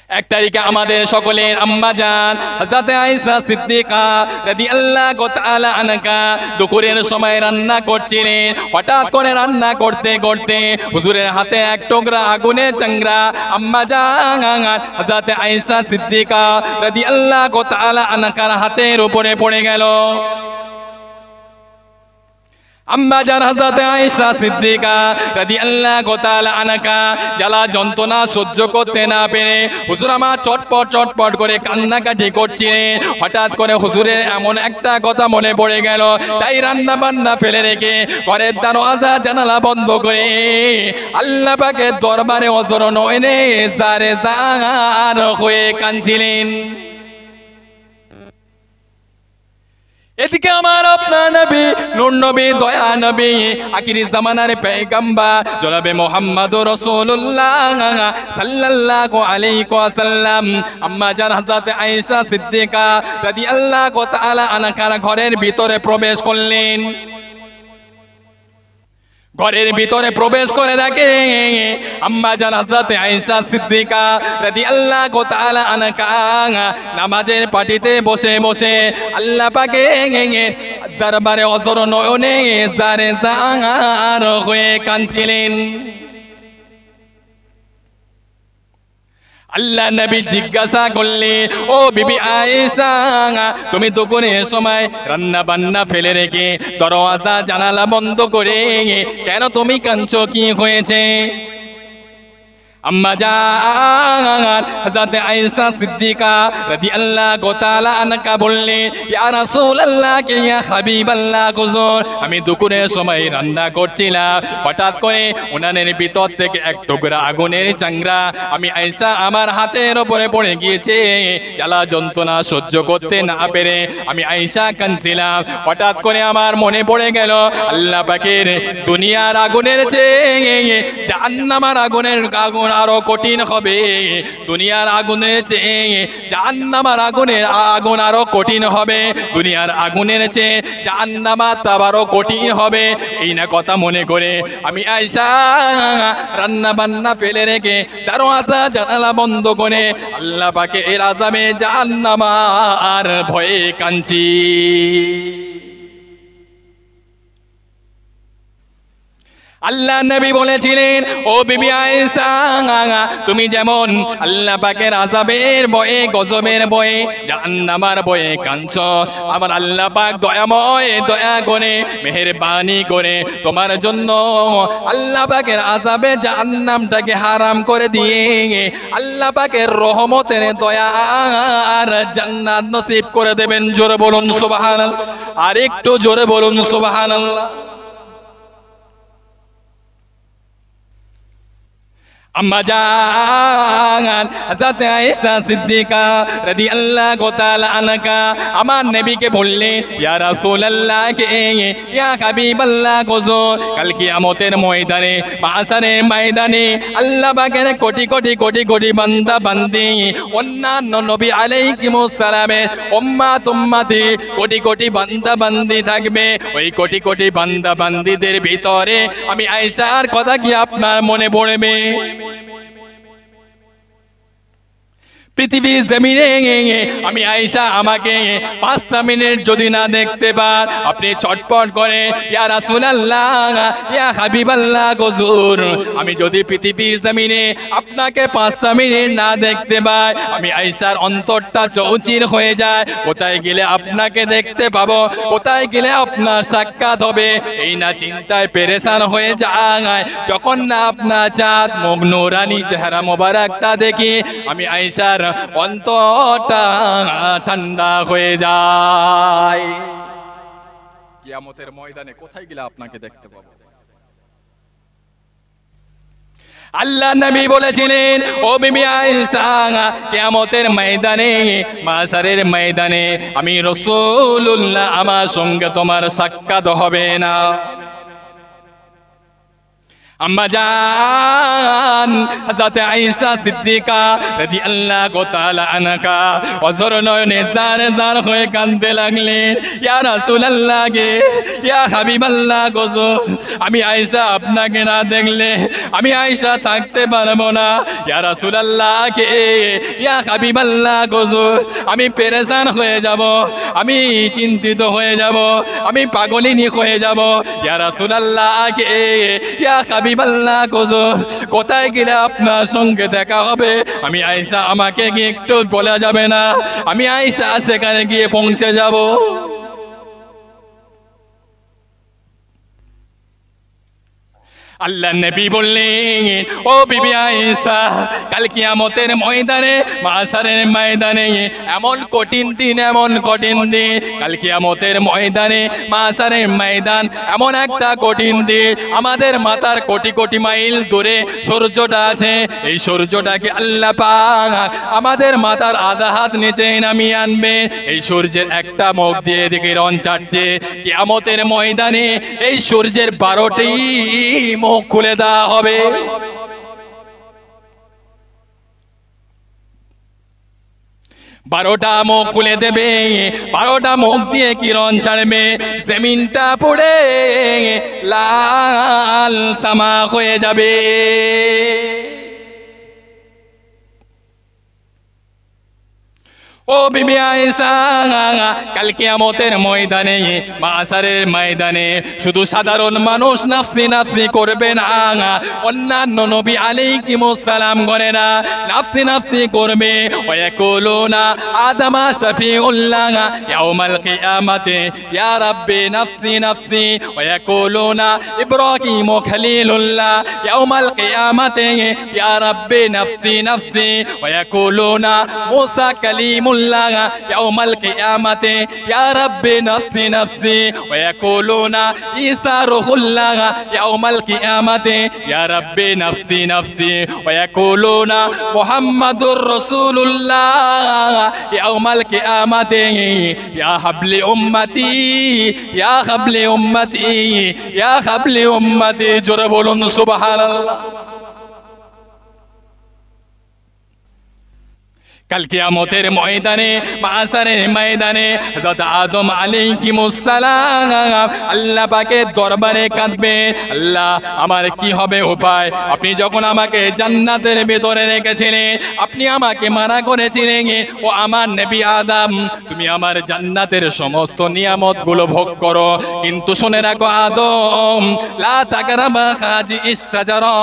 এক তারিখে আমাদের সকলের আম্মা জান হযরত আয়েশা সিদ্দিকা রাদিয়াল্লাহু তাআলা আনহা দুপুরের সময় রান্না করছিলেন। হঠাৎ করে রান্না করতে করতে হুজুরের হাতে এক টুকরা আগুনের চাংড়া আম্মা জান হযরত আয়েশা সিদ্দিকা রাদিয়াল্লাহু তাআলা আনহার হাতের উপরে পড়ে গেল। আম্মা জান হযরত আয়েশা সিদ্দিকা রাদিয়াল্লাহু তাআলা আনহা জ্বালা যন্ত্রণা সহ্য করতে না পেরে হুজুর আমার চটপট করে কান্নাকাটি করছিলেন। হঠাৎ করে হুজুরের এমন একটা কথা মনে পড়ে গেল, তাই রান্না বান্না ফেলে রেখে ঘরের দরজা জানালা বন্ধ করে আল্লাহ পাকের দরবারে অজর নয়নে জারে জার হয়ে কাঁদছিলেন। এদিকে আমার আপনার নবী নূর নবী দয়া নবী আখিরি জামানার পয়গম্বর জনাবে মুহাম্মদুর রাসূলুল্লাহ সাল্লাল্লাহু আলাইহি ওয়াসাল্লাম আম্মা জান হযরত আয়েশা সিদ্দিকা রাদিয়াল্লাহু তাআলা আনহার ঘরের ভিতরে প্রবেশ করলেন। ঘরের ভিতরে প্রবেশ করে দেখে আম্মা জান হযরত আয়েশা সিদ্দিকা রাদিয়াল্লাহু তাআলা আনহা নামাজের পাটিতে বসে বসে আল্লাহ পাকের দরবারে অজর নয়নে জারে জার হয়ে কাঁদছিলেন। আল্লাহ নবী জিজ্ঞাসা করলে, ও বিবি আয়েশা, তুমি দুপুরের সময় রান্না বান্না ফেলে রেখে দরওয়াজা জানালা বন্ধ করে কেন তুমি কাঁদছো, কি হয়েছে? আম্মা জান হযরত আয়েশা সিদ্দিকা রাদিয়াল্লাহু তাআলা আনহা বললেন, ইয়া রাসূলুল্লাহ ইয়া হাবিবাল্লাহ হুজুর, আমি দুপুরের সময় রান্না করছিলাম, হঠাৎ করে উনানের ভিতর থেকে এক টুকরা আগুনের চাংড়া আমি আয়েশা আমার হাতের উপরে পড়ে গিয়েছে। জ্বালা যন্ত্রণা সহ্য করতে না পেরে আমি আয়েশা কাঁদছিলাম। হঠাৎ করে আমার মনে পড়ে গেল আল্লাহ পাকের দুনিয়ার আগুনের চেয়ে জাহান্নামের আগুনের আগুন আরো কঠিন হবে। দুনিয়ার আগুনের চেয়ে জাহান্নামের আগুন আরো কঠিন হবে। দুনিয়ার আগুনের চেয়ে জাহান্নামের তাপ আরো কঠিন হবে। এই না কথা মনে করে আমি আয়েশা রান্না বান্না ফেলে রেখে দরওয়াজা জানালা বন্ধ করে আল্লাহ পাকের এর আযাবে জাহান্নামের ভয়ে কাঁদছি। আল্লাহ নবী বলেছিলেন, ও বিবি আয়েশা, তুমি যেমন আল্লাহ পাকের আযাবের ভয়ে গজবের ভয়ে জাহান্নামের ভয়ে কাঁদছো, আমার আল্লাহ পাক দয়াময় দয়া করে মেহেরবানি করে তোমার জন্য আল্লাহ পাকের আযাবে জাহান্নামটাকে হারাম করে দিয়ে আল্লাহ পাকের রহমতের দয়া আর জান্নাত নসিব করে দেবেন। জোরে বলুন সুবহানাল্লাহ, আর একটু জোরে বলুন সুবহানাল্লাহ। আম্মা জান হযরত আয়েশা সিদ্দিকা রাদিয়াল্লাহু তাআলা আনহা আমার নবীকে বললেন, ইয়া রাসূলুল্লাহ ইয়া হাবিবাল্লাহ হুজুর, কাল কিয়ামতের ময়দানে বাসারের ময়দানে আল্লাহ পাকের কোটি কোটি কোটি কোটি বান্দা বান্দি অন্যান্য নবী আলাইহিমুস সালামের উম্মত উম্মতি কোটি কোটি বান্দা বান্দি থাকবে। ওই কোটি কোটি বান্দা বান্দিদের ভিতরে আমি আয়েশার কথা কি আপনার মনে পড়বে? পৃথিবীর জমিনে আমি আয়েশা আমাকে 5 মিনিট যদি না দেখতে পান, আপনি চটপট করে ইয়া রাসূলুল্লাহ ইয়া হাবিবাল্লাহ হুজুর, আমি যদি পৃথিবীর জমিনে আপনাকে 5 মিনিট না দেখতে পাই, আমি আয়েশার অন্তরটা চৌচির হয়ে যায়। কোথায় গেলে আপনাকে দেখতে পাবো, কোথায় গেলে আপনার সাক্ষাৎ হবে, এই না চিন্তায় পেরেশান হয়ে যায়। যখন না আপনার চাঁদ মুখ নূরানি চেহারা মোবারকটা দেখি, আমি আয়েশার অন্তরটা ঠান্ডা হয়ে যায়। কিয়ামতের ময়দানে কোথায় গেলে আপনাকে দেখতে পাবো? আল্লাহ নবী বলেছিলেন, ও বিবি আয়েশা, কিয়ামতের ময়দানে মাশারের ময়দানে আমি রাসূলুল্লাহ আমার সঙ্গে তোমার সাক্ষাৎ হবে না। আম্মা জান হযরত আয়েশা সিদ্দিকা রাদিয়াল্লাহু তাআলা আনহা অঝর নয়নে জার জার হয়ে কাঁদতে লাগলেন। ইয়া রাসূলুল্লাহ গে, ইয়া হাবিবাল্লাহ গো, আমি আয়েশা আপনাকে না দেখলে আমি আয়েশা থাকতে পারবো না। ইয়া রাসূলুল্লাহ গে, ইয়া হাবিবাল্লাহ গো, আমি পেরেশান হয়ে যাব, আমি চিন্তিত হয়ে যাব, আমি পাগলিনী হয়ে যাব। ইয়া রাসূলুল্লাহ গে, ইয়া হাবিবাল্লাহ গো, কোথায় গেলে আপনার সঙ্গে দেখা হবে? আমি আয়েশা, আমাকে কি একটু বলা যাবে না? আমি আয়েশা সেখানে গিয়ে পৌঁছে যাব। আল্লাহ নবী বললেন, ও বিবি আয়েশা, কাল কিয়ামতের ময়দানে, মাশারের ময়দানে এমন কঠিন দিন, এমন কঠিন দিন, কাল কিয়ামতের ময়দানে, মাশারের ময়দান এমন একটা কঠিন দিন, আমাদের মাথার কোটি কোটি মাইল দূরে সূর্যটা আছে, এই সূর্যটাকে আল্লাহ পাক আমাদের মাথার আধা হাত নিচে নামিয়ে আনবে। এই সূর্যের একটা মুখ দিয়ে দিকে রন ছাড়ছে। কিয়ামতের ময়দানে এই সূর্যের 12টি মুখ খুলে দেওয়া হবে। 12টা মুখ খুলে দেবে, 12টা মুখ দিয়ে কিরণ ছাড়বে, জমিনটা পুড়ে লাল তামাক হয়ে যাবে। ও বিবি আয়েশা, কাল কিয়ামতের ময়দানে, মাশারের ময়দানে শুধু সাধারণ মানুষ নাফসি নাফসি করবে না, অন্যান্য নবী আলাইহিমুস সালাম করে না, নাফসি নাফসি করবে। ওয়ায়াকুলুনা আদামা শাফিউল্লাহ ইয়াউমাল কিয়ামাতে ইয়া রাব্বি নাফসি নাফসি, ওয়ায়াকুলুনা ইব্রাহিম খলিলুল্লাহ ইয়াউমাল কিয়ামাতে ইয়া রাব্বি নাফসি নাফসি, ওয়ায়াকুলুনা মুসা কালিমুল্লাহ يوم القيامة يا رب نفسي نفسي، ويقولون عيسى روح الله يوم القيامة يا رب نفسي نفسي، ويقولون محمد رسول الله يوم القيامة يا حبل أمتي يا حبل أمتي يا حبل أمتي। জোরে বলুন সুবহানাল্লাহ। কাল কিয়ামতের ময়দানে, মাশারের ময়দানে হযরত আদম আলাইহিমুস সালাম আল্লাহ পাকের দরবারে কাঁদবে, আল্লাহ আমার কি হবে উপায়? আপনি যখন আমাকে জান্নাতের ভিতরে রেখেছিলেন, আপনি আমাকে মানা করেছিলেন, ও আমার নবী আদম, তুমি আমার জান্নাতের সমস্ত নিয়ামতগুলো ভোগ করো, কিন্তু শুনে রাখো আদম, লা তাকরাবা হাজি ইশ-শাজারা,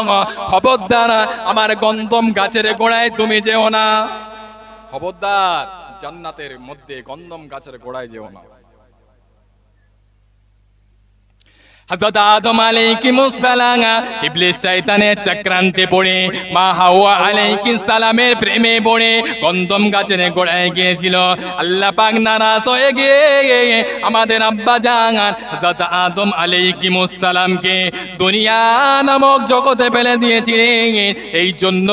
খবরদার আমার গন্ধম গাছের গোড়ায় তুমি যেও না। খবরদার জান্নাতের মধ্যে গন্ধম গাছের গোড়ায় যেও না। হযরত আদম আলাইহিস সালাম ইবলিস শয়তানের চক্রান্তে পড়ে, মা হাওয়া আলাইহিস সালামের প্রেমে পড়ে গন্ধম গাছের গোড়ায় গিয়েছিল। আল্লাহ পাক নারাজ হয়ে গিয়ে আমাদের আব্বা জান হযরত আদম আলাইহিস সালামকে দুনিয়া নামক জগতে ফেলে দিয়েছিলেন। এই জন্য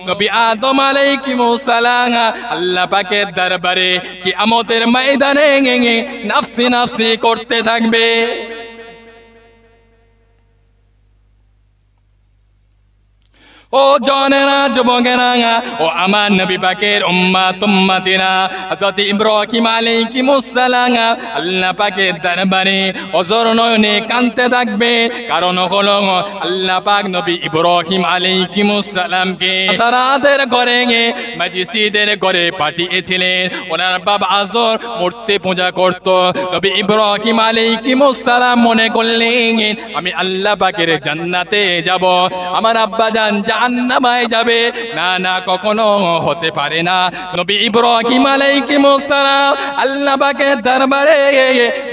নবী আদম আলাইহিস সালাম আল্লাহ পাকের দরবারে কিয়ামতের ময়দানে নাফসি নাফসি করতে থাকবে। ও জনেরা, যুবকেরা, ও আমার নবী পাকের উম্মত উম্মতিরা, হযরত ইব্রাহিম আলাইহিস সালাম আল্লাহ পাকের দরবারে অঝর নয়নে কাঁদতে থাকবে। কারণ হলো আল্লাহ পাক নবী ইব্রাহিম আলাইহিস সালামকে তারাদের ঘরে, মসজিদের ঘরে পাঠিয়েছিলেন। ওনার বাবা আজর মূর্তি পূজা করত। নবী ইব্রাহিম আলাইহিস সালাম মনে করলেন, আমি আল্লাহ পাকের জান্নাতে যাব, আমার আব্বা জান জাহান্নামে যাবে। না না, কখনো হতে পারে না। নবী ইব্রাহিম আলাইহিস সালাম আল্লাহ পাকের দরবারে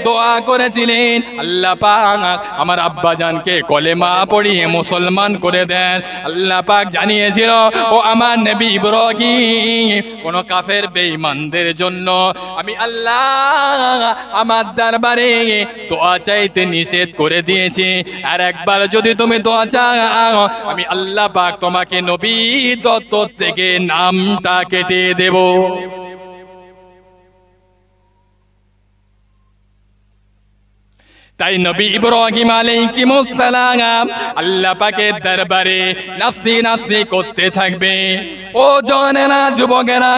দোয়া করেছিলেন, আল্লাহ পাক আমার আব্বা জানকে কলেমা পড়িয়ে মুসলমান করে দেন। আল্লাহ পাক জানিয়েছিল, ও আমার নবী ইব্রাহিম, কোন কাফের বেঈমানদের জন্য আমি আল্লাহ আমার দরবারে দোয়া চাইতে নিষেধ করে দিয়েছি। আর একবার যদি তুমি দোয়া চাও, আমি আল্লাহ পাক তোমাকে নবী দত্ত থেকে নামটা কেটে দেব। তাই নবী ইব্রাহিম আলাইহিস সালাম আল্লাহ পাকের দরবারে নাফসি নাফসি করতে থাকবে। ও জনেরা, যুবকেরা,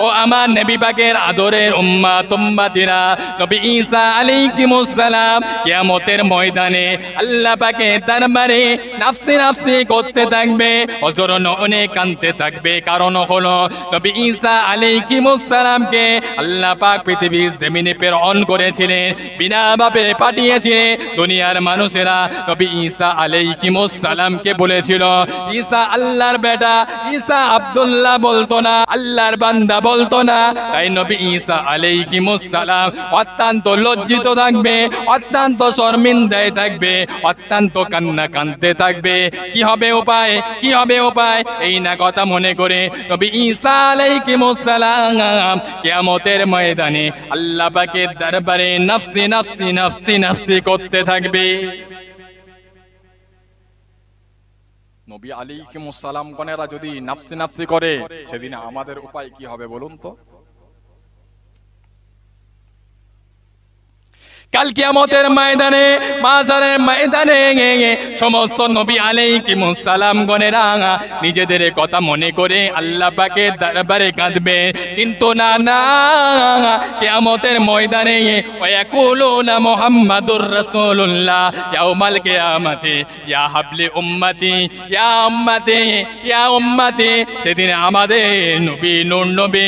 ও আমার নবী পাকের আদরের উম্মত উম্মতিরা, নবী ঈসা আলাইহিস সালাম কিয়ামতের ময়দানে আল্লাহ পাকের দরবারে নাফসি নাফসি করতে থাকবে, হযরত অনেক কাঁদতে থাকবে। কারণ হলো নবী ঈসা আলাইহিস সালামকে আল্লাহ পাক পৃথিবীর জমিনে প্রেরণ করেছিলেন, বিনা বাপে পাঠিয়েছিলেন। দুনিয়ার মানুষেরা নবী ঈসা আলাইহিস সালামকে বলেছিল ঈসা আল্লাহর বেটা, ঈসা আব্দুল্লাহ বলতো না, আল্লাহর বান্দা বলতো না। তাই নবী ঈসা আলাইহিস সালাম অত্যন্ত লজ্জিত থাকবে, অত্যন্ত শর্মিন্দায় থাকবে, অত্যন্ত কান্না কাঁদতে থাকবে। কি হবে উপায়, কি হবে উপায়, এই না কথা মনে করে নবী ঈসা আলাইহিস সালাম কিয়ামতের ময়দানে আল্লাহ পাকের দরবারে নাফসি নাফসি নাফসি নাফসি করতে থাকবে। নবী আলাইহিস সালাম গণেরা যদি নাফসি নাফসি করে, সেদিন আমাদের উপায় কি হবে বলুন তো? কাল কিয়ামতের ময়দানে, মাজারের ময়দানে সমস্ত নবী আলাইহিস সালাম গণেরা নিজেদের কথা মনে করে আল্লাহ পাকের দরবারে কাঁদবে। কিন্তু না না, কিয়ামতের ময়দানে ওয়াকুলুনা মুহাম্মাদুর রাসূলুল্লাহ ইয়াউমাল কিয়ামতি ইয়া হাবলি উম্মতি ইয়া উম্মতি ইয়া উম্মতি। সেদিন আমাদের নবী, নূর নবী,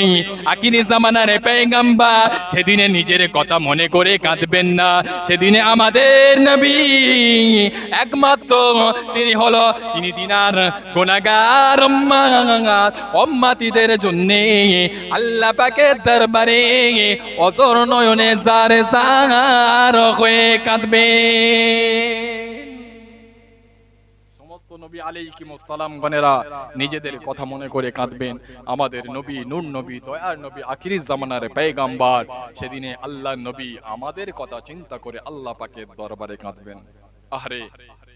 আখিরি জামানার পয়গম্বর সেদিনে নিজের কথা মনে করে কাঁদবেন না। সেদিনে আমাদের নবী একমাত্র তিনি হলো, তিনি দিনার গুনাহগার উম্মতিদের জন্য আল্লাহ পাকের দরবারে অঝর নয়নে জারে জার হয়ে কাঁদবে। সমস্ত নবী আলাইহিস সালাম গণেরা নিজেদের কথা মনে করে কাঁদবেন। আমাদের নবী, নূর নবী, দয়ার নবী, আখিরি জামানার পয়গম্বর সেদিনে আল্লাহ নবী আমাদের কথা চিন্তা করে আল্লাহ পাকের দরবারে কাঁদবেন। আরে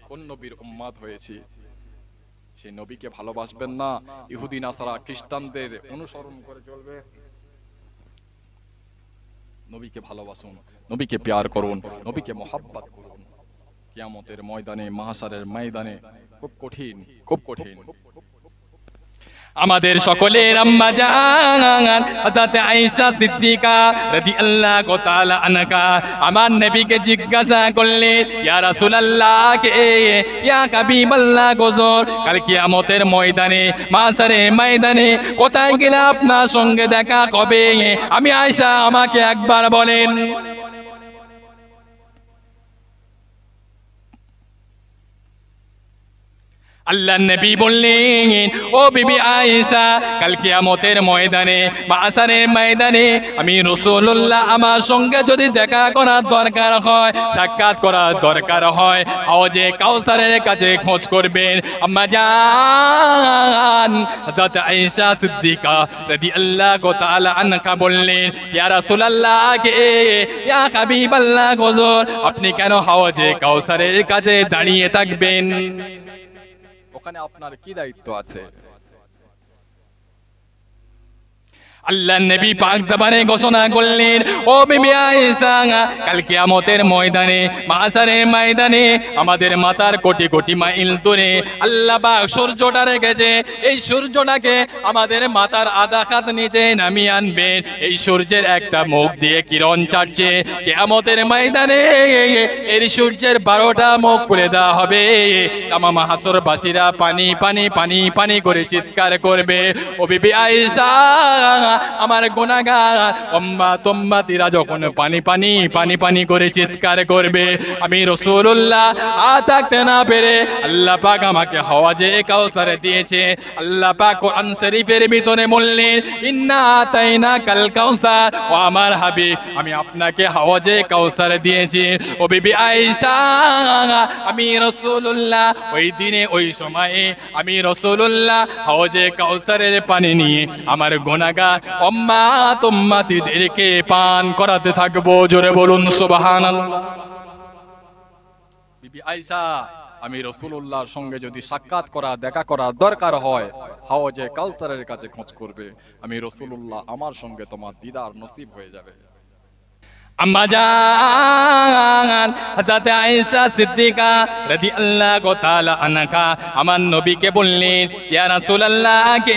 কোন নবীর উম্মত হয়েছি, সেই নবীকে ভালোবাসবেন না? ইহুদি নাসারা খ্রিস্টানদের অনুসরণ করে চলবে? নবীকে ভালোবাসুন, নবীকে প্যার করুন, নবীকে মোহাব্বত করুন। কিয়ামতের ময়দানে, মাহশারের ময়দানে খুব কঠিন, খুব কঠিন। আমাদের সকলের আম্মা জান হযরত আয়েশা সিদ্দিকা রাদিয়াল্লাহু তাআলা আনহা আমার নবীকে জিজ্ঞাসা করলেন, ইয়া রাসূলুল্লাহ কে, ইয়া হাবিবাল্লাহ হুজুর, কাল কিয়ামতের ময়দানে, মাহশারের ময়দানে কোথায় গেলে আপনার সঙ্গে দেখা হবে? আমি আয়েশা, আমাকে একবার বলেন। আল্লাহ নবী বললেন, ও বিবি আয়েশা, কাল কিয়ামতের ময়দানে, মাহশারের ময়দানে আমি রাসূলুল্লাহ আমার সঙ্গে যদি দেখা করার দরকার হয়, সাক্ষাৎ করার দরকার হয়, হাউজে কাউসারের কাছে খোঁজ করবেন। আম্মা জান হযরত আয়েশা সিদ্দিকা রাদিয়াল্লাহু তাআলা আনহা বললেন, ইয়া রাসূলুল্লাহ কে, ইয়া হাবিবাল্লাহ হুজুর, আপনি কেন হাউজে কাউসারের কাছে দাঁড়িয়ে থাকবেন? ওখানে আপনার কি দায়িত্ব আছে? আল্লাহ নবী পাক জবানে ঘোষণা করলেন, ও বিবি আয়েশা, কাল কিয়ামতের ময়দানে, মাহশারের ময়দানে আমাদের মাথার কোটি কোটি মাইল দূরে আল্লাহ পাক সূর্যটা রেখেছে। এই সূর্যটাকে আমাদের মাথার আধা হাত নিচে নামিয়ে আনবেন। এই সূর্যের একটা মুখ দিয়ে কিরণ ছাড়ছে। কিয়ামতের ময়দানে এই সূর্যের 12টা মুখ খুলে দেওয়া হবে। তামাম হাসরবাসীরা পানি পানি পানি পানি করে চিৎকার করবে। ও বিবি আয়েশা, আমার গুনাহগার উম্মত উম্মতিরা যখন পানি পানি পানি পানি করে চিৎকার করবে, আমি রাসূলুল্লাহ থাকতে না পেরে আল্লাহ পাক আমাকে হাওজে কাউসারে দিয়েছে। আল্লাহ পাক কোরআন শরীফের ভিতরে বললেন, ইন্না আতাইনা কাল কাউসার, ও আমার হাবিব, আমি আপনাকে হাওজে কাউসার দিয়েছি। ও বিবি আয়েশা, আমি রাসূলুল্লাহ ওই দিনে, ওই সময়ে আমি রাসূলুল্লাহ হাওজে কাউসারের পানি নিয়ে আমার গুনাহগার উম্মত উম্মতিদেরকে পান করাতে থাকবো। জোরে বলুন সুবহানাল্লাহ। বিবি আয়েশা, আমি রাসূলুল্লাহর সঙ্গে যদি সাক্ষাৎ করা, দেখা করা দরকার হয়, হাওজে কাউসারের কাছে খোঁজ করবে। আমি রাসূলুল্লাহ আমার সঙ্গে তোমার দিদার নসিব হয়ে যাবে। আম্মা জান হযরত আয়েশা সিদ্দিকা রাদিয়াল্লাহু তাআলা আনহা আমার নবীকে বললেন, ইয়া রাসূলুল্লাহ কে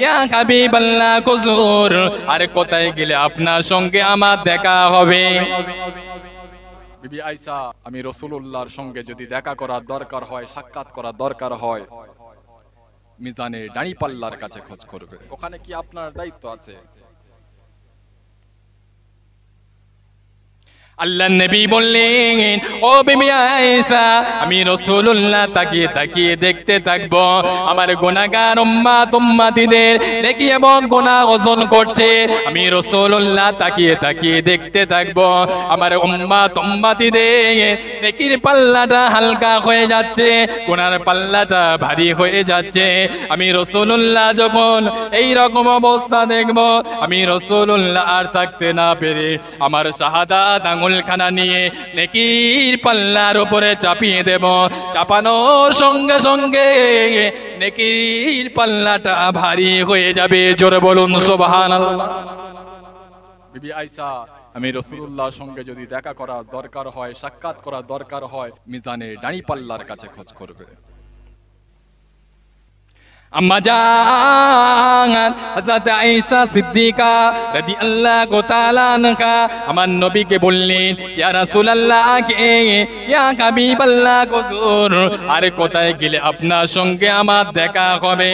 ইয়া হাবিবাল্লাহ হুজুর, আর কোথায় গেলে আপনার সঙ্গে আমার দেখা হবে? বিবি আয়েশা, আমি রাসূলুল্লাহর সঙ্গে যদি দেখা করার দরকার হয়, সাক্ষাৎ করার দরকার হয়, মিজানের দাঁড়িপাল্লার কাছে খোঁজ করবে। ওখানে কি আপনার দায়িত্ব আছে? আল্লাহর নবী বললেন, ও বিবি আয়েশা, আমি রাসূলুল্লাহ তাকিয়ে তাকিয়ে দেখতে থাকব আমার গুনাহগার উম্মত উম্মতিদের নেকি এবং গুনাহ ওজন করছে। আমি রাসূলুল্লাহ তাকিয়ে তাকিয়ে দেখতে থাকব আমার উম্মত উম্মতিদের নেকির পাল্লাটা হালকা হয়ে যাচ্ছে, গুনার পাল্লাটা ভারী হয়ে যাচ্ছে। আমি রাসূলুল্লাহ যখন এই রকম অবস্থা দেখব, আমি রাসূলুল্লাহ আর থাকতে না পেরে আমার শাহাদাত আঙুলখানা নিয়ে নেকির পাল্লার উপরে চাপিয়ে দেব। চাপানোর সঙ্গে সঙ্গে নেকির পাল্লাটা ভারী হয়ে যাবে। জোরে বলুন সুবহানাল্লাহ। বিবি আয়েশা, আমি রাসূলুল্লাহর সঙ্গে যদি দেখা করার দরকার হয়, সাক্ষাৎ করার দরকার হয়, মিজানের দাঁড়িপাল্লার কাছে খোঁজ করবে। আম্মা জান হযরত আয়েশা সিদ্দিকা রাদিয়াল্লাহু তাআলা আনহা আমার নবীকে বললেন, ইয়া রাসূলুল্লাহ কে ইয়া হাবিবাল্লাহ হুজুর, আর কোথায় গেলে আপনার সঙ্গে আমার দেখা হবে?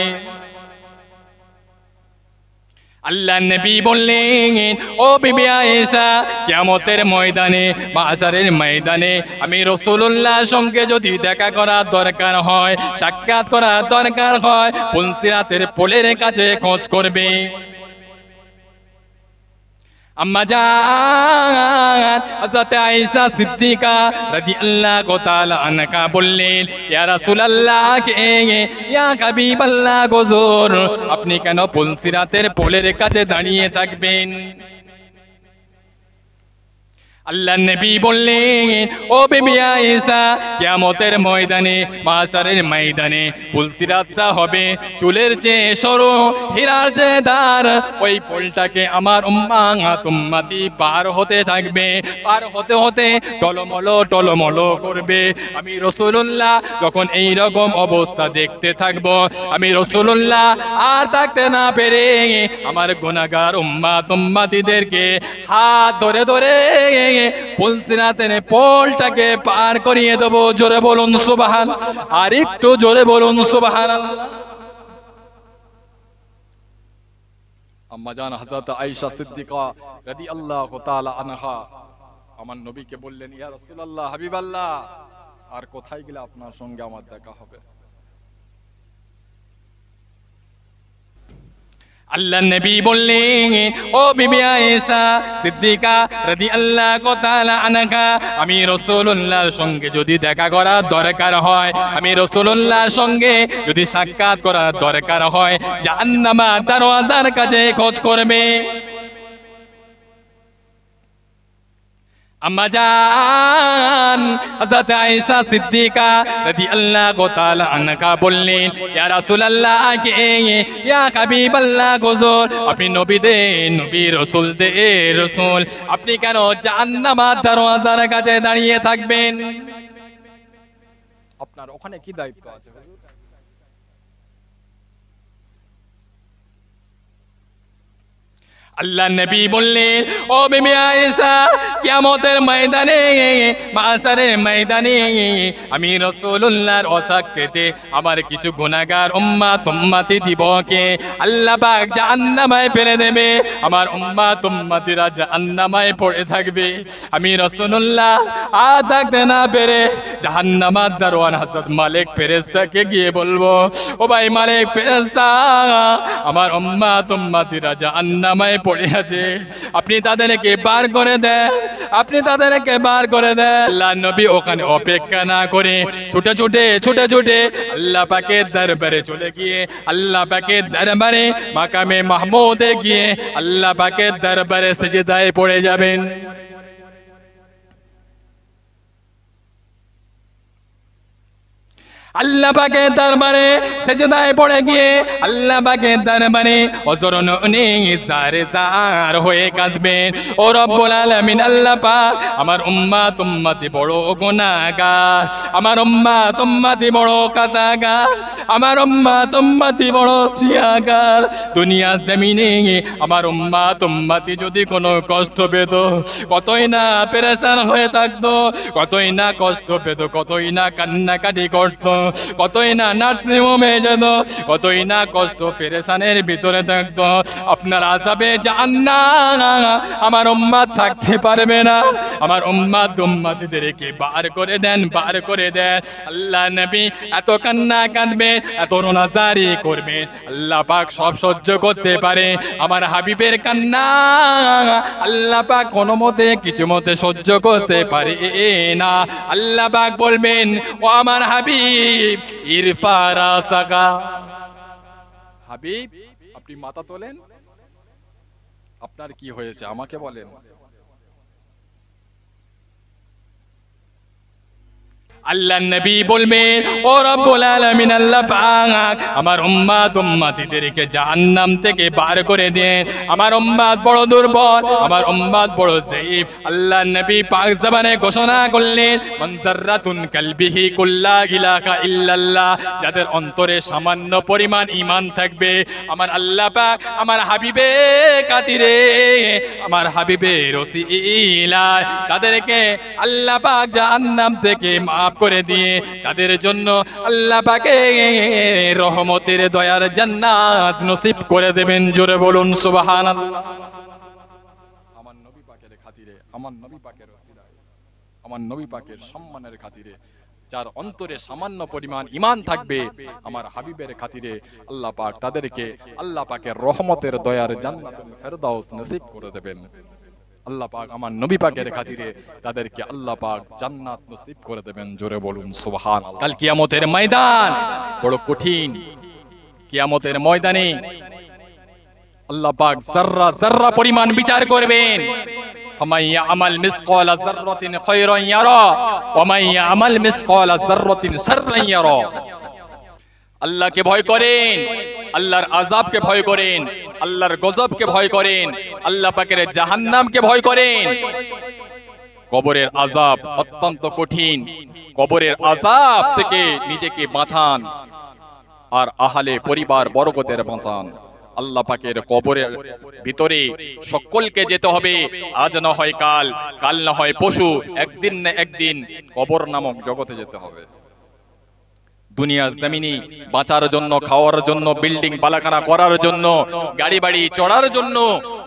আল্লাহ নবী বললেন, ও বিবি আয়েশা, কিয়ামতের ময়দানে, মাহশারের ময়দানে আমি রাসূলুল্লাহর সঙ্গে যদি দেখা করার দরকার হয়, সাক্ষাৎ করার দরকার হয়, পুলসিরাতের পোলের কাছে খোঁজ করবে। আম্মা জান হযরত আয়েশা সিদ্দিকা রাদিয়াল্লাহু তাআলা আনহা বললেন, ইয়া রাসূলুল্লাহ কে ইয়া হাবিবাল্লাহ হুজুর, আপনি কেন পুলসিরাতের পোলের কাছে দাঁড়িয়ে থাকবেন? আল্লাহর নবী বললেন, ও বিবি আয়েশা, কিয়ামতের ময়দানে, মাহশারের ময়দানে পুলসিরাতটা হবে চুলের চেয়ে সরু, হীরার চেয়ে দার। ওই পোলটাকে আমার উম্মাত উম্মতি পার হতে থাকবে, পার হতে হতে টলমলো টলমলো করবে। আমি রাসূলুল্লাহ যখন এই রকম অবস্থা দেখতে থাকব, আমি রাসূলুল্লাহ আর থাকতে না পেরে আমার গুনাহগার উম্মত উম্মতিদেরকে হাত ধরে ধরে পুলসিরাতের পোলটাকে পার করিয়ে দেব। জোরে বলুন সুবহান, আর একটু জোরে বলুন সুবহানাল্লাহ। আম্মা জান হযরত আয়েশা সিদ্দিকা রাদিয়াল্লাহু তাআলা আনহা আমার নবীকে বললেন, ইয়া রাসূলুল্লাহ, হাবিবাল্লাহ, আর কোথায় গেলে আপনার সঙ্গে আমার দেখা হবে? আল্লাহর নবী বললেন, ও বিবি আয়েশা সিদ্দিকা রাদিয়াল্লাহু তাআলা আনহা, আমি রাসূলুল্লাহর সঙ্গে যদি দেখা করার দরকার হয়, আমি রাসূলুল্লাহর সঙ্গে যদি সাক্ষাৎ করার দরকার হয়, জাহান্নামের দরওয়াজার কাছে খোঁজ করবে। আম্মা জান হযরত আয়েশা সিদ্দিকা রাদিয়াল্লাহু তাআলা আনহা বললেন, ইয়া রাসূলুল্লাহ কে ইয়া হাবিবাল্লাহ হুজুর, আপনি নবীদের নবী, রাসূলদের রাসূল, আপনি কেন জাহান্নামের দরওয়াজার কাছে দাঁড়িয়ে থাকবেন? আপনার ওখানে কি দায়িত্ব আছে হুজুর? আল্লাহ নবী বললেন, ও বিবি আয়েশা, কিয়ামতের ময়দানে, মাহশারের ময়দানে আমি রাসূলুল্লাহর অসাক্ষাতে আমার কিছু গুনাহগার উম্মত উম্মতি দিবকে আল্লাহ পাক জাহান্নামে ফেলে দেবে। আমার উম্মত উম্মতিরা জাহান্নামে পড়ে থাকবে। আমি রাসূলুল্লাহ আর থাকতে না পেরে জাহান্নামের দারোয়ান হযরত মালিক ফেরেশতাকে গিয়ে বলবো, ও ভাই মালিক ফেরেশতা, আমার উম্মত উম্মতিরা জাহান্নামে পড়ে আছে, আপনি তাদেরকে বার করে দেন, আপনি তাদেরকে বার করে দেন। আল্লাহ নবী ওখানে অপেক্ষা না করে ছুটে ছুটে ছুটে ছুটে আল্লাহ পাকের দরবারে চলে গিয়ে আল্লাহ পাকের দরবারে মাকামে মাহমুদে গিয়ে আল্লাহ পাকের দরবারে সিজদায় পড়ে যাবেন। আল্লাহ পাকের দরবারে সেজদায় পড়ে গিয়ে আল্লাহ পাকের দরবারে অজরন জার জার হয়ে কাঁদবেন। ও রব্বুল আলামিন, আল্লাহ পাক আমার উম্মত উম্মতি বড় গুনাহগার, আমার উম্মত উম্মতি বড় কাতাগার, আমার উম্মত উম্মতি বড় সিয়াগার। দুনিয়া জমিনে আমার উম্মত উম্মতি যদি কোনো কষ্ট পেত, কতই না পেরেশান হয়ে থাকতো, কতই না কষ্ট পেত, কতই না কান্নাকাটি করতো, কতই না নার্সিং হোমে যেত, কতই না কষ্ট পেরেশানের ভিতরে থাকতো। আপনার আযাবে জাহান্নাম আমার উম্মত থাকতে পারবে না। আমার উম্মত উম্মতিদেরকে বার করে দেন, বার করে দেন। আল্লাহ নবী এত কান্না কাঁদবে, এত রোনাজারি করবে, আল্লাহ পাক সব সহ্য করতে পারে। আমার হাবিবের কান্না আল্লাহ পাক কোনো মতে কিছু মতে সহ্য করতে পারে না। আল্লাহ পাক বলবেন, ও আমার হাবিব ইরফা রাসাকা। হাবিব, আপনি মাথা তোলেন, আপনার কি হয়েছে আমাকে বলেন। আল্লাহ নবী বলবেন, ও রব্বুল আলামিন, আল্লাহ পাক আমার উম্মত উম্মতিদেরকে জাহান্নাম থেকে বার করে দেন। আমার উম্মত বড় দুর্বল, আমার উম্মত বড় যায়ীফ। আল্লাহ নবী পাক জবানে ঘোষণা করলেন, মান যাররাতুন কালবিহি কুল্লা ইলাহা ইল্লাল্লাহ, যাদের অন্তরে সামান্য পরিমাণ ঈমান থাকবে, আমার আল্লাহ পাক আমার হাবিবের খাতিরে, আমার হাবিবের ওসিলায় তাদেরকে আল্লাহ পাক জাহান্নাম থেকে মাফ করে দিয়ে তাদের জন্য আল্লাহ পাকে রহমতের দয়ার জান্নাত নসিব করে দেবেন। জোরে বলুন সুবহানাল্লাহ। আমার নবী পাকের খাতিরে, আমার নবী পাকের ওসিলায়, আমার নবী পাকের সম্মানের খাতিরে যার অন্তরে সামান্য পরিমাণ ঈমান থাকবে, আমার হাবিবের খাতিরে আল্লাহ পাক তাদেরকে আল্লাহ পাকের রহমতের দয়ার জান্নাতুল ফেরদাউস নসিব করে দেবেন। আল্লাহ পাক আমার নবী পাকের খাতিরে তাদেরকে আল্লাহ পাক জান্নাত নসিব করে দেবেন। জোরে বলুন সুবহানাল্লাহ। কাল কিয়ামতের ময়দান বড় কঠিন। কিয়ামতের ময়দানে আল্লাহ পাক যাররা যাররা পরিমাণ বিচার করবেন। ফামান ইয়ামাল মিসকালা যাররাতিন খায়রান ইয়ারা ওয়া মান ইয়ামাল মিসকালা যাররাতিন শাররান ইয়ারা। আল্লাহকে ভয় করেন, আল্লাহর আযাবকে ভয় করেন, আল্লাহর গজবকে ভয় করেন, আল্লাহ পাকের জাহান্নামকে ভয় করেন। কবরের আযাব অত্যন্ত কঠিন। কবরের আযাব থেকে নিজেকে বাঁচান আর আহলে পরিবার বরকতের বাঁচান। আল্লাহ পাকের কবরের ভিতরে সকলকে যেতে হবে। আজ না হয় কাল, কাল না হয় পশু, একদিন না একদিন কবর নামক জগতে যেতে হবে। দুনিয়ার জমিনে বাঁচার জন্য, খাওয়ার জন্য, বিল্ডিং বালাখানা করার জন্য, গাড়ি বাড়ি চড়ার জন্য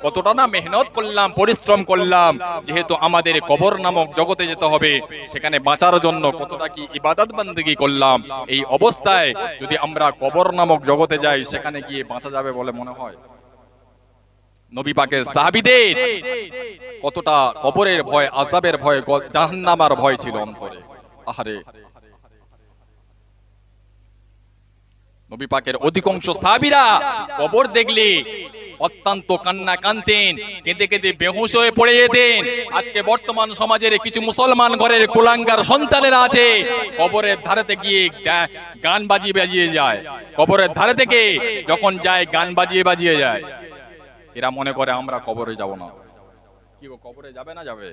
কতটা না মেহনত করলাম, পরিশ্রম করলাম। যেহেতু আমাদের কবর নামক জগতে যেতে হবে, সেখানে বাঁচার জন্য কতটা কি ইবাদত বন্দেগী করলাম। এই অবস্থায় যদি আমরা কবর নামক জগতে যাই, সেখানে গিয়ে বাঁচা যাবে বলে মনে হয়? নবী পাকের সাহাবীদের কতটা কবরের ভয়, আযাবের ভয়, জাহান্নামের ভয় ছিল অন্তরে। আহারে, নবী পাকের অধিকাংশ সাহাবীরা কবর দেখলে অত্যন্ত কান্না কাঁদতেন, কেঁদে কেঁদে বেহুশ হয়ে পড়ে যেতেন। আজকে বর্তমান সমাজের কিছু মুসলমান ঘরের কুলাঙ্গার সন্তানেরা আছে, কবরের ধারেতে গিয়ে গান বাজিয়ে বাজিয়ে যায়। কবরের ধারে থেকে যখন যায় গান বাজিয়ে বাজিয়ে যায়। এরা মনে করে আমরা কবরে যাব না। কি কবরে যাবে না? যাবে।